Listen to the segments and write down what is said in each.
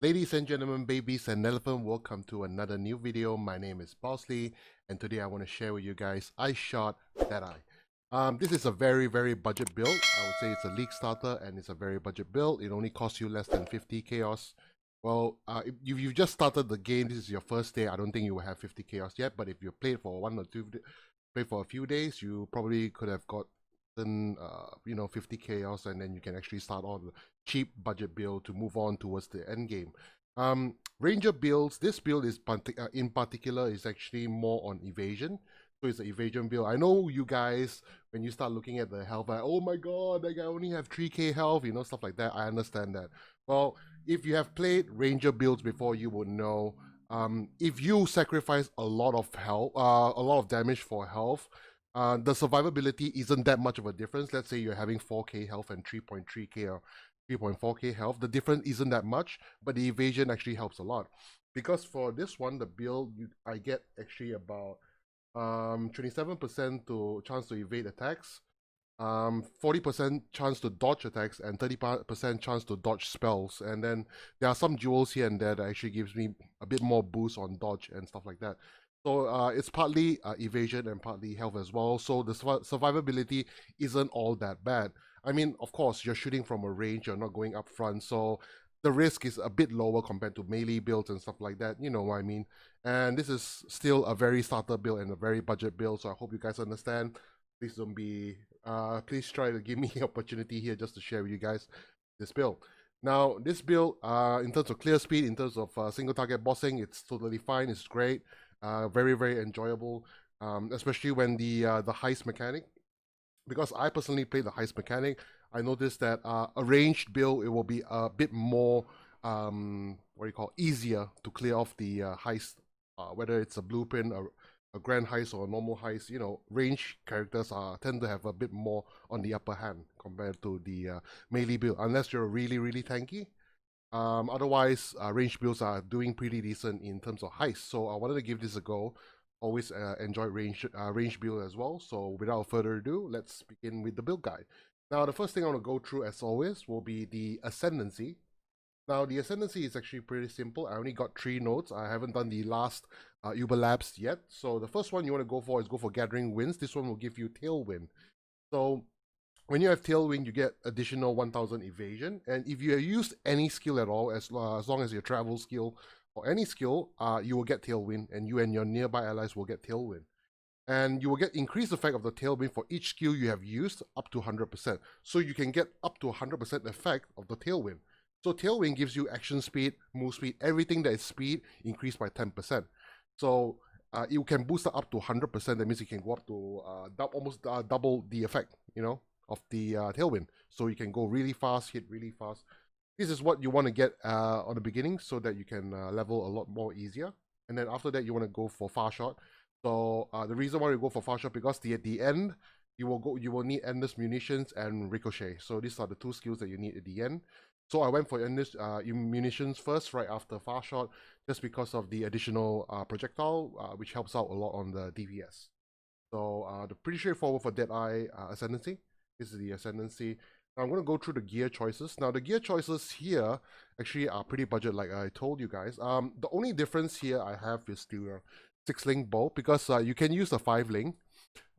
Ladies and gentlemen, babies and elephant, welcome to another new video. My name is Bosley, and today I want to share with you guys Shot Deadeye. This is a very budget build. I would say it's a league starter and it's a very budget build. It only costs you less than 50 chaos. Well, if you've just started the game, this is your first day, I don't think you will have 50 chaos yet, but if you played for played for a few days, you probably could have got 50 chaos, and then you can actually start on the cheap budget build to move on towards the end game. Ranger builds, this build is in particular is actually more on evasion. So it's an evasion build. I know you guys, when you start looking at the health, like, oh my god, that guy only have 3k health, stuff like that. I understand that. Well, if you have played ranger builds before, you would know if you sacrifice a lot of health, a lot of damage for health, the survivability isn't that much of a difference. Let's say you're having 4k health and 3.3k or 3.4k health. The difference isn't that much, but the evasion actually helps a lot. Because for this one, the build, I get actually about 27% to chance to evade attacks, 40% chance to dodge attacks, and 30% chance to dodge spells. And then there are some jewels here and there that actually gives me a bit more boost on dodge and stuff like that. So it's partly evasion and partly health as well. So the survivability isn't all that bad. I mean, of course, you're shooting from a range, you're not going up front, so the risk is a bit lower compared to melee builds and stuff like that. You know what I mean? And this is still a very starter build and a very budget build, so I hope you guys understand. Please don't be, please try to give me the opportunity here just to share with you guys this build. Now, this build, in terms of clear speed, in terms of single target bossing, it's totally fine, it's great. Very enjoyable, especially when the heist mechanic. Because I personally play the heist mechanic, I noticed that a ranged build, it will be a bit more easier to clear off the heist, whether it's a blueprint, a grand heist, or a normal heist. Range characters tend to have a bit more on the upper hand compared to the melee build, unless you're really tanky. Otherwise, range builds are doing pretty decent in terms of heist, so I wanted to give this a go. Always enjoy range build as well. So without further ado, let's begin with the build guide. Now, the first thing I want to go through, as always, will be the Ascendancy. Now, the Ascendancy is actually pretty simple. I only got 3 nodes. I haven't done the last Uber Labs yet. So the first one you want to go for is go for Gathering Winds. This one will give you Tailwind. So when you have Tailwind, you get additional 1000 evasion. And if you use any skill at all, as long as your travel skill or any skill, you will get Tailwind, and you and your nearby allies will get Tailwind. And you will get increased effect of the Tailwind for each skill you have used up to 100%. So you can get up to 100% effect of the Tailwind. So Tailwind gives you action speed, move speed, everything that is speed increased by 10%. So you can boost it up to 100%. That means you can go up to almost double the effect, of the Tailwind. So you can go really fast, hit really fast. This is what you want to get on the beginning, so that you can level a lot more easier. And then after that, you want to go for Far Shot. So the reason why you go for Far Shot, because at the end, you will need endless munitions and ricochet. So these are the 2 skills that you need at the end. So I went for endless munitions first, right after Far Shot, just because of the additional projectile, which helps out a lot on the DPS. So the pretty straightforward for Deadeye Ascendancy. This is the Ascendancy. Now I'm going to go through the gear choices. Now the gear choices here actually are pretty budget, like I told you guys. The only difference here I have is the 6-link bow, because you can use the 5-link.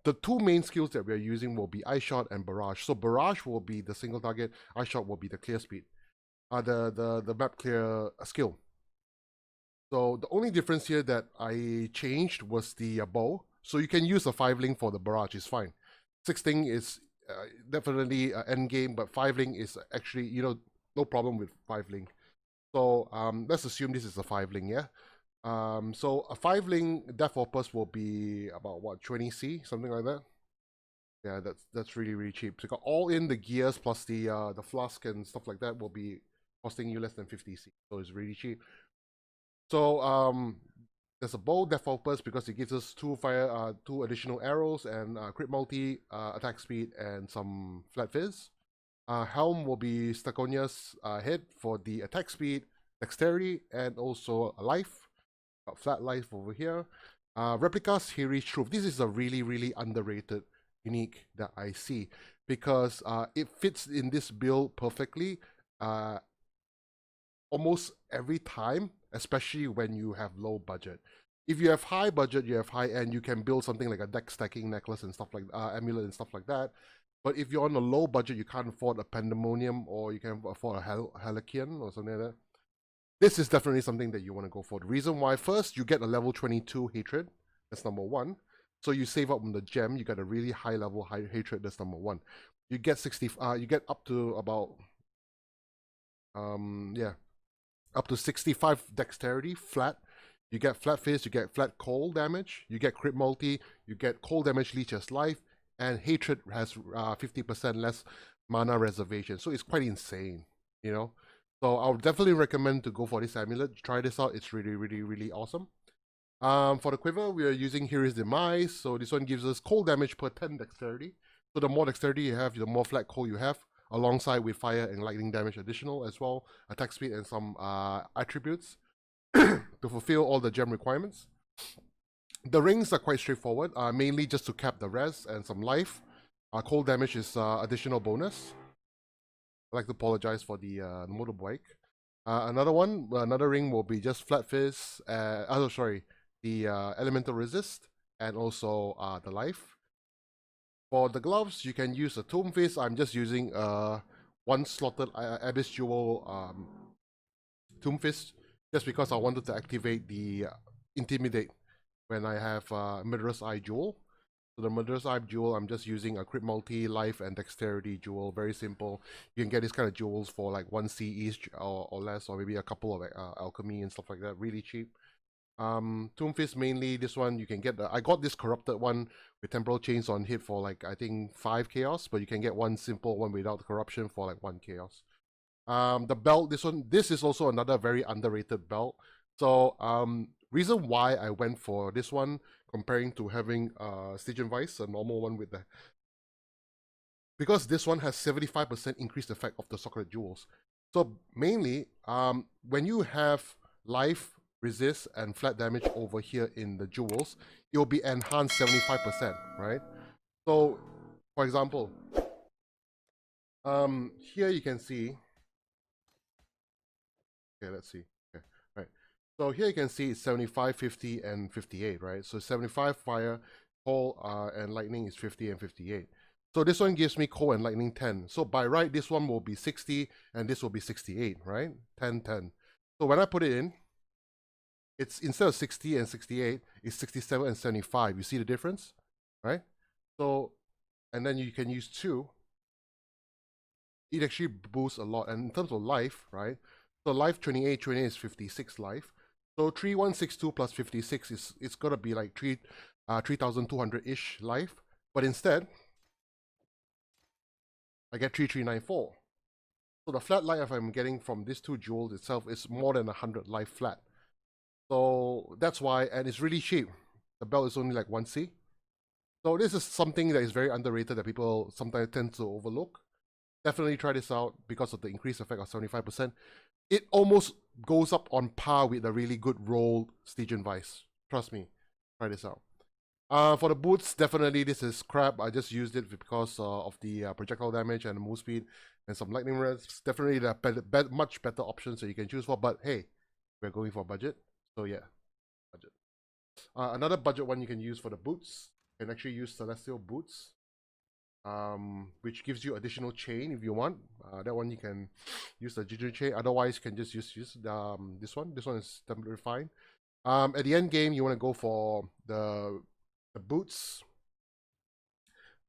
The 2 main skills that we are using will be Shot and Barrage. So Barrage will be the single target, Shot will be the clear speed, the map clear skill. So the only difference here that I changed was the bow. So you can use a 5-link for the Barrage, it's fine. 6-link is definitely end game, but 5-link is actually, no problem with 5-link. So let's assume this is a 5-link, yeah? So a 5-link Death Opus will be about what, 20C, something like that. Yeah, that's really cheap. So you got all in the gears plus the flask and stuff like that will be costing you less than 50C. So it's really cheap. So there's a bow Death Opus because it gives us 2 additional arrows and crit multi, attack speed, and some flat fizz. Helm will be Staconia's head for the attack speed, dexterity, and also a life. Flat life over here. Replicas Hiri's Truth. This is a really underrated unique that I see, because it fits in this build perfectly. almost every time, especially when you have low budget. If you have high budget, you have high end, you can build something like a deck stacking necklace and stuff like amulet and stuff like that. But if you're on a low budget, you can't afford a pandemonium or you can afford a Helikian or something like that. This is definitely something that you want to go for. The reason why, first, you get a level 22 hatred. That's number one. So you save up on the gem, you get a really high level hatred. That's number one. You get 60. You get up to about up to 65 dexterity flat. You get flat fist, you get flat cold damage, you get crit multi, you get cold damage leeches life, and hatred has 50% less mana reservation. So it's quite insane, you know. So I would definitely recommend to go for this amulet. Try this out. It's really, really, really awesome. For the quiver, we are using Hero's Demise. So this one gives us cold damage per 10 dexterity. So the more dexterity you have, the more flat cold you have, alongside with fire and lightning damage additional as well, attack speed and some attributes to fulfill all the gem requirements. The rings are quite straightforward, mainly just to cap the res and some life. Cold damage is additional bonus. I'd like to apologize for the motorbike. Another ring will be just flat fist. The elemental resist and also the life. For the gloves, you can use a Tomb Fist. I'm just using one slotted Abyss Jewel Tomb Fist just because I wanted to activate the Intimidate when I have Murderous Eye Jewel. So the Murderous Eye Jewel, I'm just using a crit multi, life, and dexterity jewel. Very simple. You can get these kind of jewels for like 1C each or less, or maybe a couple of alchemy and stuff like that. Really cheap. Tomb Fist mainly, this one you can get I got this corrupted one with temporal chains on hit for like I think 5 chaos, but you can get one simple one without the corruption for like 1 chaos. The belt, this is also another very underrated belt. So reason why I went for this one comparing to having Stygian Vice, a normal one with the, because this one has 75% increased effect of the Sacred Jewels. So mainly, when you have life, resist, and flat damage over here in the jewels, it will be enhanced 75%, right? So, for example, here you can see, okay, let's see, okay, right. So here you can see it's 75, 50, and 58, right? So 75 fire, cold, and lightning is 50 and 58. So this one gives me cold and lightning 10. So by right, this one will be 60, and this will be 68, right? 10, 10. So when I put it in, it's instead of 60 and 68, it's 67 and 75. You see the difference, right? So, and then you can use 2. It actually boosts a lot. And in terms of life, right? So life 28 is 56 life. So 3162 plus 56 it's gonna be like 3,200-ish life. But instead, I get 3394. So the flat life I'm getting from these 2 jewels itself is more than 100 life flat. So that's why, and it's really cheap. The belt is only like 1C. So this is something that is very underrated that people sometimes tend to overlook. Definitely try this out because of the increased effect of 75%. It almost goes up on par with a really good rolled Stygian Vice. Trust me, try this out. For the boots, definitely this is crap. I just used it because of the projectile damage and the move speed and some lightning res. Definitely the much better options that you can choose for, but hey, we're going for budget. So yeah, budget. Another budget one you can use for the boots, you can actually use Celestial Boots, which gives you additional chain if you want. That one you can use the Ginger chain. Otherwise, you can just use this one. This one is temporarily fine. At the end game, you want to go for the boots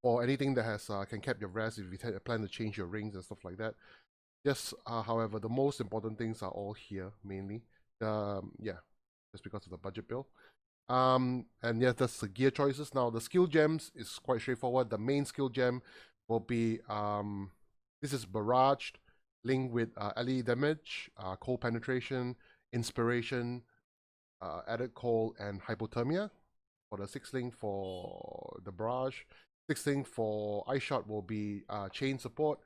or anything that has can cap your rest if you plan to change your rings and stuff like that. Yes, however, the most important things are all here mainly. Yeah, just because of the budget bill. And yeah, that's the gear choices. Now the skill gems is quite straightforward. The main skill gem will be this is barraged, linked with ally damage, cold penetration, inspiration, added cold, and hypothermia. For the 6 link for the barrage, 6 link for ice shot will be chain support,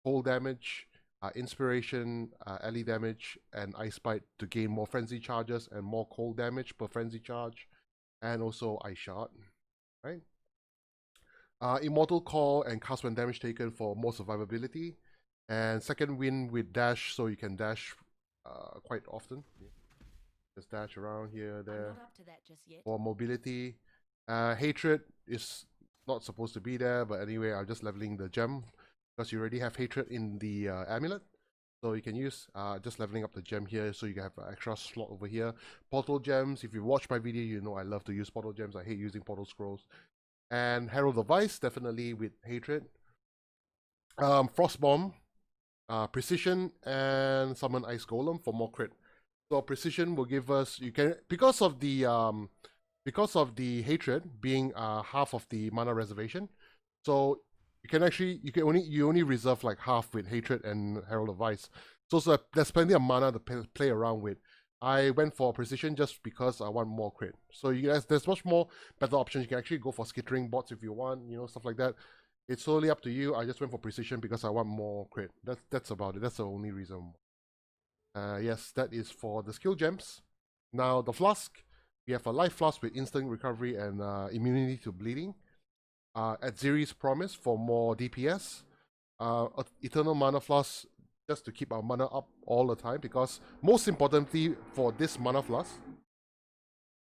cold damage, inspiration, ally damage, and ice bite to gain more frenzy charges and more cold damage per frenzy charge, and also ice shot, right? Immortal call and cast when damage taken for more survivability, and second wind with dash, so you can dash quite often. Just dash around here, there. I'm not up to that just yet. For mobility, hatred is not supposed to be there, but anyway, I'm just leveling the gem because you already have hatred in the amulet. So you can use just leveling up the gem here so you can have an extra slot over here. Portal gems, if you watch my video, you know I love to use portal gems. I hate using portal scrolls. And Herald of Vice, definitely with hatred. Frost Bomb, Precision, and Summon Ice Golem for more crit. So Precision will give us, you can, because of the hatred being half of the mana reservation, so you can actually you only reserve like half with hatred and Herald of Vice. So there's plenty of mana to play around with. I went for Precision just because I want more crit. So you guys, there's much more better options. You can actually go for skittering bots if you want, you know, stuff like that. It's totally up to you. I just went for Precision because I want more crit. That's about it. That's the only reason. Yes, that is for the skill gems. Now the Flask, we have a Life Flask with instant recovery and immunity to bleeding. Adziri's Promise for more DPS. Eternal Mana Flask just to keep our mana up all the time, because most importantly for this Mana Flask,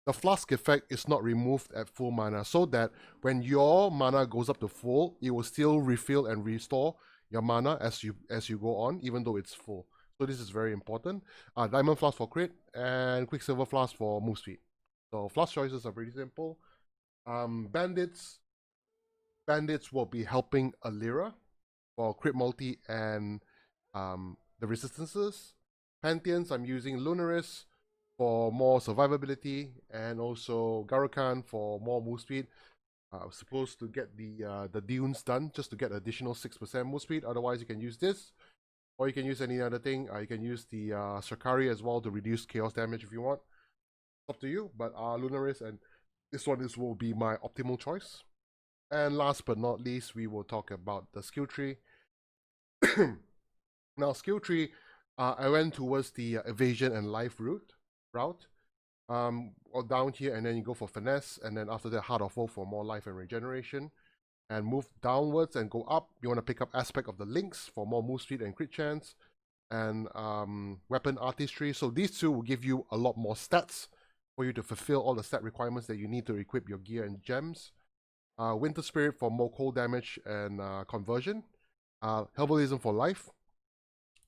the Flask effect is not removed at full mana, so that when your mana goes up to full, it will still refill and restore your mana as you go on, even though it's full. So this is very important. Diamond Flask for crit and Quicksilver Flask for move speed. So Flask choices are pretty simple. Bandits will be helping Alira for crit multi and the resistances. Pantheons, I'm using Lunaris for more survivability, and also Garukan for more move speed. I was supposed to get the dunes done just to get additional 6% move speed. Otherwise, you can use this, or you can use any other thing. You can use the Shakari as well to reduce chaos damage if you want. It's up to you, but Lunaris and this will be my optimal choice. And last but not least, we will talk about the skill tree. Now, skill tree, I went towards the evasion and life route, or down here, and then you go for finesse, and then after that, Heart of Woe for more life and regeneration. And move downwards and go up. You want to pick up Aspect of the Links for more move speed and crit chance, and weapon artistry. So these two will give you a lot more stats for you to fulfill all the stat requirements that you need to equip your gear and gems. Winter Spirit for more cold damage and conversion. Herbalism for life.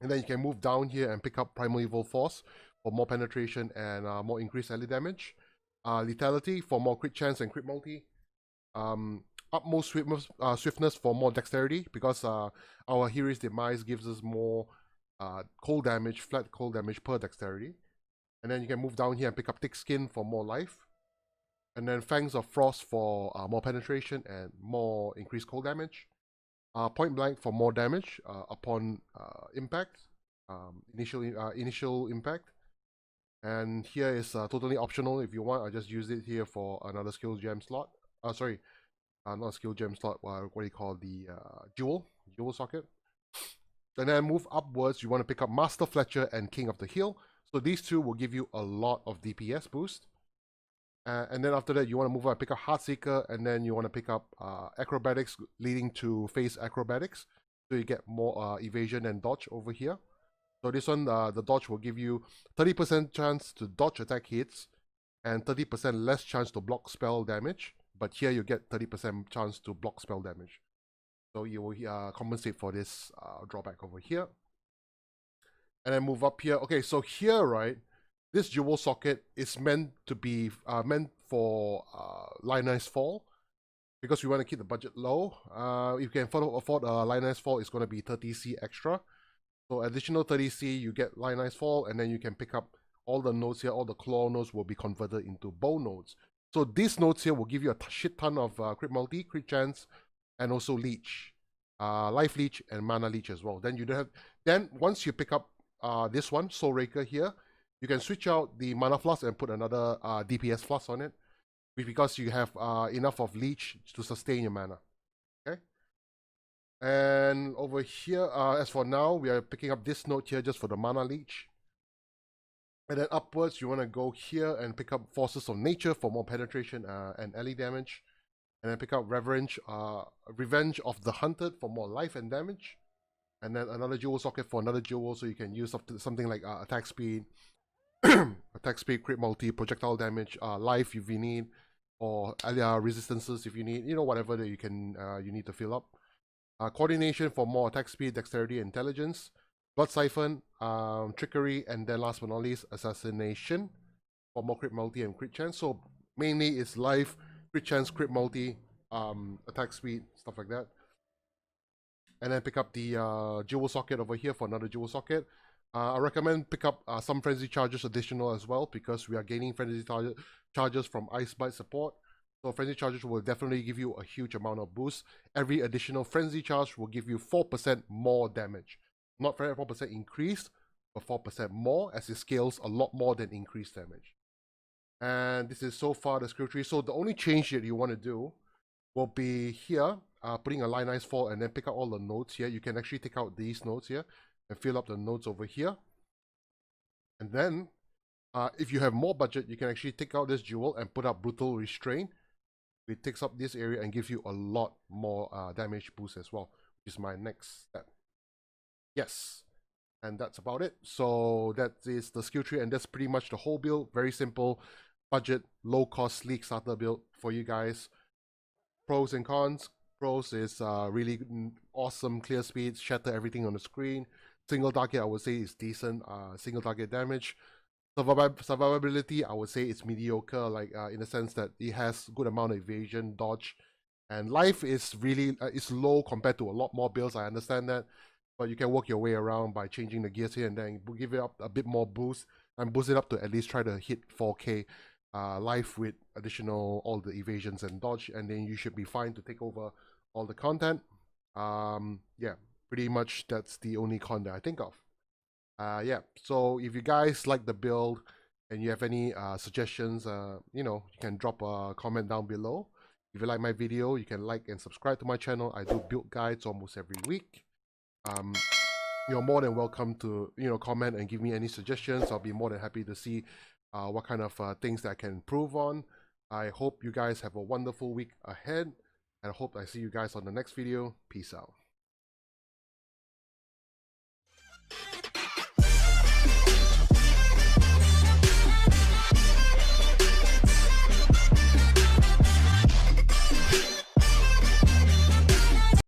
And then you can move down here and pick up Primal Evil Force for more penetration and more increased ally damage. Lethality for more crit chance and crit multi. Utmost swiftness for more dexterity, because our Hero's Demise gives us more cold damage, flat cold damage per dexterity. And then you can move down here and pick up Thick Skin for more life. And then Fangs of Frost for more penetration and more increased cold damage. Point Blank for more damage upon impact, initial impact. And here is totally optional if you want. I just use it here for another skill gem slot. Sorry, not skill gem slot. What do you call the jewel socket? And then move upwards. You want to pick up Master Fletcher and King of the Hill. So these two will give you a lot of DPS boost. And then after that, you want to move up, pick up Heartseeker, and then you want to pick up Acrobatics, leading to Phase Acrobatics. So you get more evasion and dodge over here. So this one, the dodge will give you 30% chance to dodge attack hits, and 30% less chance to block spell damage. But here you get 30% chance to block spell damage. So you will compensate for this drawback over here. And then move up here. Okay, so here, right, this jewel socket is meant to be meant for Lionized Fall, because we want to keep the budget low. If you can afford Lionized Fall, it's going to be 30C extra. So additional 30C, you get Lionized Fall, and then you can pick up all the nodes here. All the claw nodes will be converted into bow nodes. So these nodes here will give you a shit ton of crit multi, crit chance, and also leech, life leech and mana leech as well. Then you don't have. Then once you pick up this one, Soul Raker here, you can switch out the mana flask and put another DPS flask on it, because you have enough of leech to sustain your mana. Okay. And over here, as for now, we are picking up this node here just for the mana leech. And then upwards, you want to go here and pick up Forces of Nature for more penetration and ally damage. And then pick up Revenge of the Hunted for more life and damage. and then another jewel socket for another jewel, so you can use something like attack speed, crit multi, projectile damage, life if you need, or resistances if you need, whatever that you need to fill up. Coordination for more attack speed, dexterity, intelligence. Blood Siphon, Trickery, and then last but not least, Assassination for more crit multi and crit chance. So mainly it's life, crit chance, crit multi, attack speed, stuff like that. And then pick up the jewel socket over here for another jewel socket. I recommend pick up some frenzy charges additional as well, because we are gaining frenzy charges from Ice Bite support. So frenzy charges will definitely give you a huge amount of boost. Every additional frenzy charge will give you 4% more damage. Not 4% increase, but 4% more, as it scales a lot more than increased damage. And this is so far the skill tree. So the only change that you want to do will be here, putting a Lionized Fall, and then pick out all the nodes here. You can actually take out these nodes here and fill up the nodes over here. And then, if you have more budget, you can actually take out this jewel and put up Brutal Restraint. It takes up this area and gives you a lot more damage boost as well, which is my next step. Yes, and that's about it. So that is the skill tree, and that's pretty much the whole build. Very simple, budget, low cost, sleek starter build for you guys. Pros and cons. Pros is really awesome clear speed, shatter everything on the screen. Single target, I would say, is decent. Single target damage. Survivability, I would say it's mediocre, like in the sense that it has good amount of evasion, dodge, and life is really is low compared to a lot more builds. I understand that, but you can work your way around by changing the gears here and then give it up a bit more boost and boost it up to at least try to hit 4K life with additional all the evasions and dodge, and then you should be fine to take over all the content. Yeah, pretty much that's the only con that I think of. Yeah, so if you guys like the build and you have any suggestions, you can drop a comment down below. If you like my video, you can like and subscribe to my channel. I do build guides almost every week. You're more than welcome to comment and give me any suggestions. I'll be more than happy to see what kind of things that I can improve on. I hope you guys have a wonderful week ahead, and I hope I see you guys on the next video. Peace out.